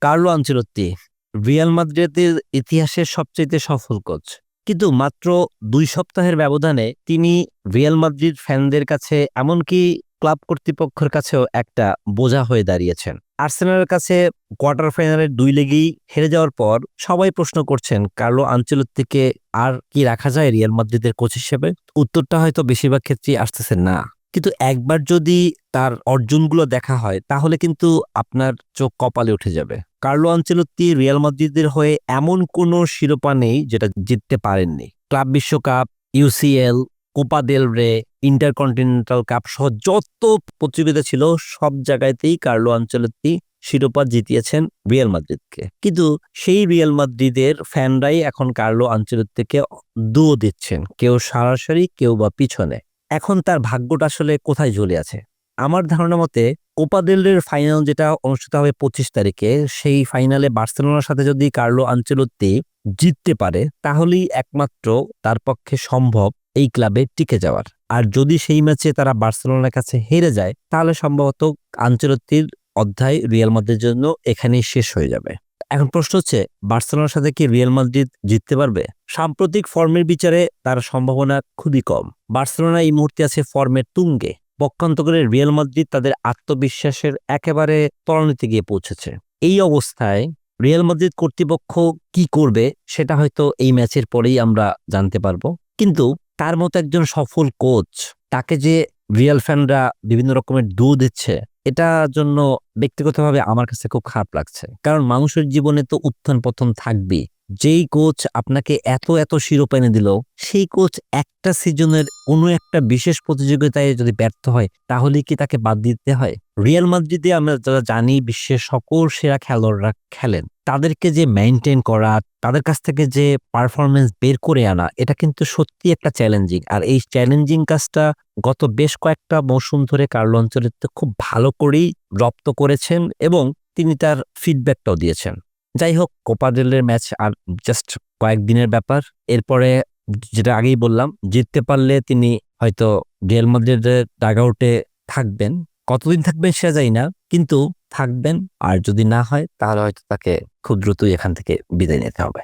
Carlo Ancelotti Real মাদ্রিদের ইতিহাসের সবচেয়ে সফল কোচ, কিন্তু মাত্র 2 সপ্তাহের ব্যবধানে তিনি রিয়াল মাদ্রিদ ফ্যানদের কাছে, এমনকি ক্লাব কর্তৃপক্ষের কাছেও একটা বোঝা হয়ে দাঁড়িয়েছেন। আর্সেনালের কাছে কোয়ার্টার ফাইনালের 2 লেগেই হেরে যাওয়ার পর সবাই প্রশ্ন করছেন, কার্লো আনচেলত্তিকে আর কি রাখা যায় রিয়াল মাদ্রিদের কোচ হিসেবে? উত্তরটা হয়তো বেশিরভাগ ক্ষেত্রেই আসতেছে না। কিন্তু একবার যদি তার অর্জনগুলো দেখা হয়, তাহলে কিন্তু আপনার চোখ কপালে উঠে যাবে। কার্লো আনচেলত্তি রিয়াল মাদ্রিদের হয়ে এমন কোনো শিরোপা নেই যেটা জিততে পারেননি। ক্লাব বিশ্বকাপ, ইউসিএল, কোপা দেল রে, ইন্টারকন্টিনেন্টাল কাপ সহ যত প্রতিযোগিতা ছিল, সব জায়গাতেই কার্লো আনচেলত্তি শিরোপা জিতিয়েছেন রিয়াল মাদ্রিদকে। কিন্তু সেই রিয়াল মাদ্রিদের ফ্যানরাই এখন কার্লো আনচেলত্তিকে দুয়ো দিচ্ছেন, কেউ সরাসরি, কেউ বা পিছনে। এখন তার ভাগ্যটা আসলে কোথায় ঝুলে আছে? আমার ধারণা মতে কোপা দেল রের ফাইনাল যেটা অনুষ্ঠিত হবে 25 তারিখে, সেই ফাইনালে বার্সেলোনার সাথে যদি কার্লো আনচেলত্তি জিততে পারে, তাহলেই একমাত্র তার পক্ষে সম্ভব এই ক্লাবে টিকে যাওয়ার। আর যদি সেই ম্যাচে তারা বার্সেলোনার কাছে হেরে যায়, তাহলে সম্ভবত আনচেলত্তির অধ্যায় রিয়াল মাদ্রিদের জন্য এখানেই শেষ হয়ে যাবে। এখন প্রশ্ন হচ্ছে, বার্সেলোনার সাথে কি রিয়াল মাদ্রিদ জিততে পারবে? সাম্প্রতিক ফর্মের বিচারে তার সম্ভাবনা খুবই কম। বার্সেলোনা এই মুহূর্তে আছে ফর্মের তুঙ্গে। পক্ষান্তরে রিয়াল মাদ্রিদ তাদের আত্মবিশ্বাসের একেবারে তলানিতে গিয়ে পৌঁছেছে। এই অবস্থায় রিয়াল মাদ্রিদ কর্তৃপক্ষ কি করবে সেটা হয়তো এই ম্যাচের পরেই আমরা জানতে পারবো। কিন্তু তার মতো একজন সফল কোচ, তাকে যে রিয়াল ফ্যানরা বিভিন্ন রকমের দিচ্ছে, এটার জন্য ব্যক্তিগতভাবে আমার কাছে খুব খারাপ লাগছে। কারণ মানুষের জীবনে তো উত্থান পতন থাকবেই। যেই কোচ আপনাকে এত এত শিরোপা এনে দিল, সেই কোচ একটা সিজনের কোনো একটা বিশেষ প্রতিযোগিতায় যদি ব্যর্থ হয়, তাহলে কি তাকে বাদ দিতে হয়? রিয়াল মাদ্রিদে আমরা যারা জানি বিশ্বের সকল সেরা খেলোয়াড়রা খেলেন, তাদেরকে যে মেইনটেইন করা, তাদের কাছ থেকে যে পারফরমেন্স বের করে আনা, এটা কিন্তু সত্যি একটা চ্যালেঞ্জিং। আর এই চ্যালেঞ্জিং কাজটা গত বেশ কয়েকটা মৌসুম ধরে কার্লো আনচেলত্তি খুব ভালো করেই রপ্ত করেছেন এবং তিনি তার ফিডব্যাকটাও দিয়েছেন। যাই হোক, কোপা দেল রের ম্যাচ আর জাস্ট কয়েকদিনের ব্যাপার। এরপরে যেটা আগেই বললাম, জিততে পারলে তিনি হয়তো রিয়াল মাদ্রিদের ডাগআউটে থাকবেন। কতদিন থাকবেন সেটা জানি না, কিন্তু থাকবেন। আর যদি না হয়, তাহলে হয়তো তাকে খুব দ্রুতই এখান থেকে বিদায় নিতে হবে।